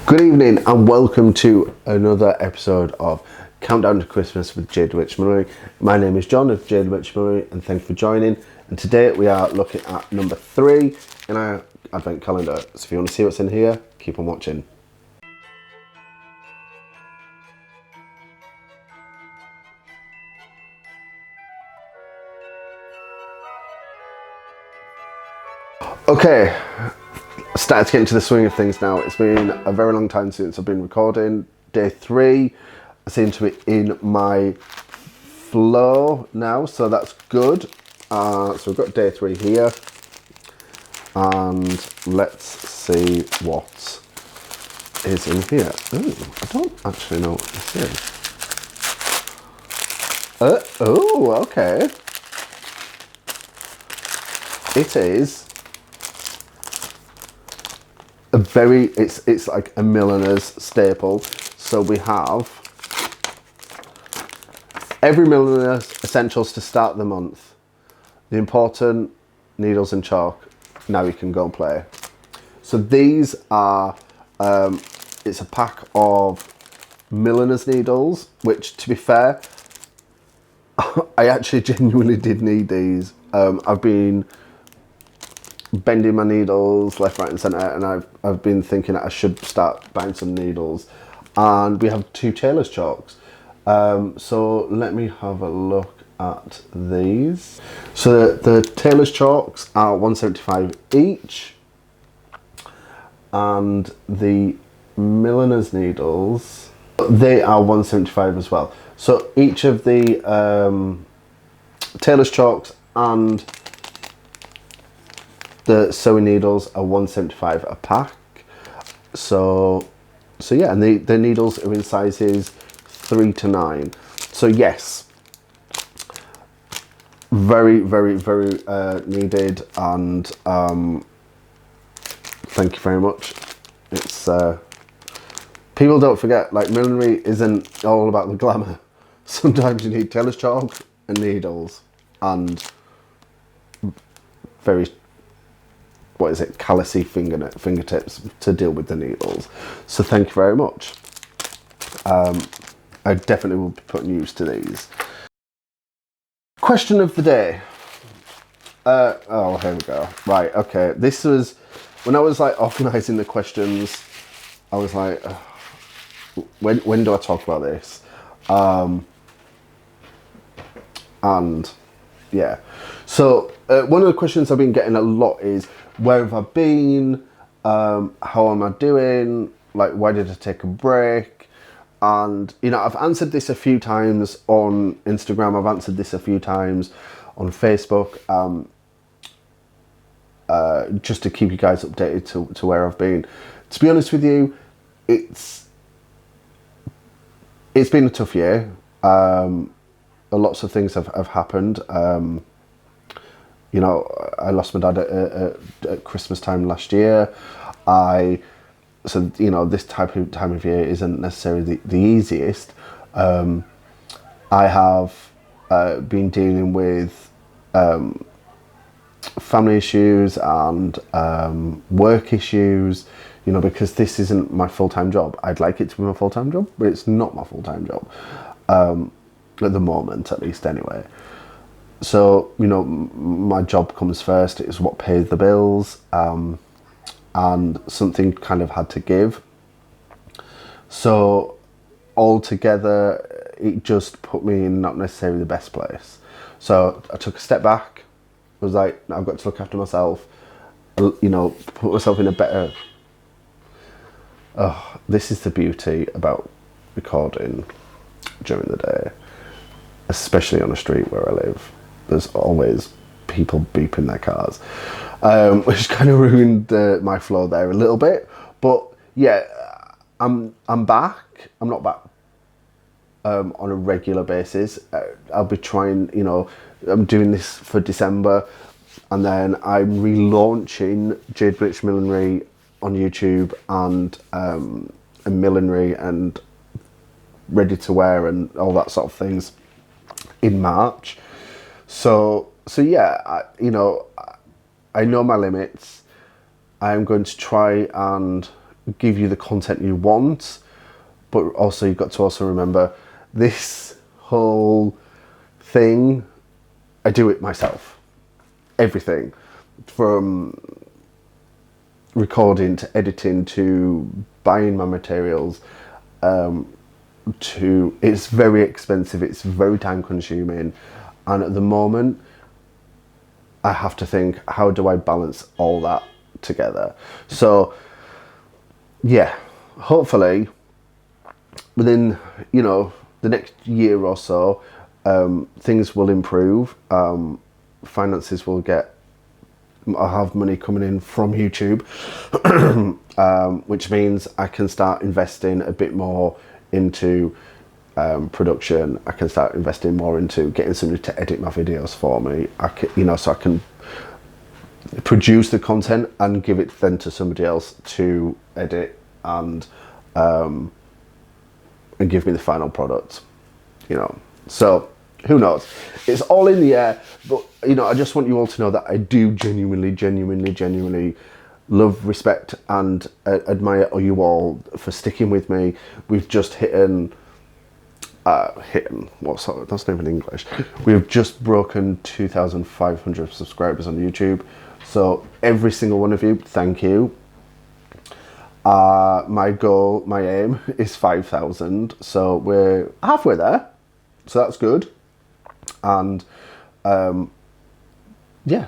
Good evening and welcome to another episode of Countdown to Christmas with Petershams Millinery. My name is John of Petershams Millinery and thanks for joining. And today we are looking at number 3 in our advent calendar. So if you want to see what's in here, keep on watching. Okay, started to get into the swing of things now. It's been a very long time since I've been recording. Day 3, I seem to be in my flow now, so that's good. So we've got day 3 here, and let's see what is in here. Ooh, I don't actually know what this is. Oh, okay. It is a very, it's like a milliner's staple. So we have every milliner's essentials to start the month. The important needles and chalk. Now you can go and play. So these are, it's a pack of milliner's needles, which to be fair, I actually genuinely did need these. I've been bending my needles left, right and centre, and I've been thinking that I should start buying some needles. And we have 2 tailor's chalks. So let me have a look at these. So the tailor's chalks are $1.75 each, and the milliner's needles, they are $1.75 as well. So each of the tailor's chalks and the sewing needles are $1.75 a pack. So yeah, and the needles are in sizes 3 to 9. So yes, very needed, and thank you very much. It's people don't forget, like, millinery isn't all about the glamour. Sometimes you need tailor's chalk and needles and very, what is it, callousy fingertips to deal with the needles. So thank you very much. I definitely will be putting use to these. Question of the day. Oh, here we go. Right, okay. This was, when I was like organising the questions, I was like, when do I talk about this? And yeah. So one of the questions I've been getting a lot is, where have I been? How am I doing? Like, why did I take a break? And, you know, I've answered this a few times on Instagram. I've answered this a few times on Facebook, just to keep you guys updated to where I've been. To be honest with you, it's been a tough year. Lots of things have happened. You know, I lost my dad at Christmas time last year. So, you know, this time of year isn't necessarily the easiest. I have been dealing with family issues and work issues, you know, because this isn't my full-time job. I'd like it to be my full-time job, but it's not my full-time job, at the moment, at least, anyway. So, you know, my job comes first. It's what pays the bills, and something kind of had to give. So altogether, it just put me in not necessarily the best place. So I took a step back. I was like, I've got to look after myself, you know, put myself in a better... Oh, this is the beauty about recording during the day, especially on a street where I live. There's always people beeping their cars, which kind of ruined my flow there a little bit. But yeah, I'm back. I'm not back on a regular basis. I'll be trying, you know, I'm doing this for December, and then I'm relaunching Petershams Millinery on YouTube and millinery and ready to wear and all that sort of things in March. So yeah, you know, I know my limits. I'm going to try and give you the content you want, but also you've got to also remember this whole thing, I do it myself. Everything from recording to editing to buying my materials, to it's very expensive, it's very time consuming, and at the moment I have to think, how do I balance all that together? So yeah, hopefully within, you know, the next year or so, things will improve. Finances will get, I'll have money coming in from YouTube, which means I can start investing a bit more into production. I can start investing more into getting somebody to edit my videos for me. I can, you know, so I can produce the content and give it then to somebody else to edit and give me the final product, you know. So who knows? It's all in the air, but you know, I just want you all to know that I do genuinely love, respect, and admire you all for sticking with me. We've just hitten, what's that? That's not even English. We've just broken 2,500 subscribers on YouTube. So every single one of you, thank you. My goal, my aim is 5,000. So we're halfway there. So that's good. And yeah,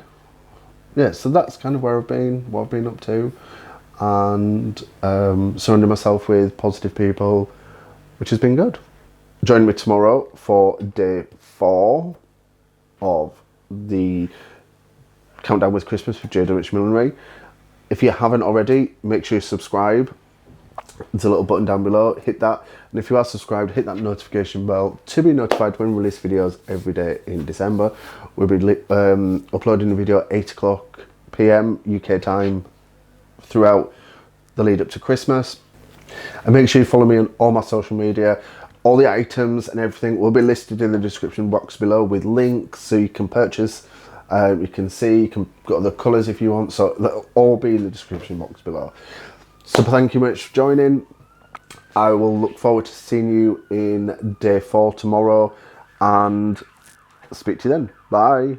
so that's kind of where I've been, what I've been up to, and surrounding myself with positive people, which has been good. Join me tomorrow for day 4 of the Countdown with Christmas with Petershams Millinery. If you haven't already, make sure you subscribe. There's a little button down below, hit that, and if you are subscribed, hit that notification bell to be notified when we release videos every day in December. We'll be uploading a video at 8 o'clock PM UK time throughout the lead up to Christmas. And make sure you follow me on all my social media. All the items and everything will be listed in the description box below with links so you can purchase. You can see, you can go the colours if you want, so that'll all be in the description box below. So thank you much for joining. I will look forward to seeing you in day 4 tomorrow, and speak to you then. Bye.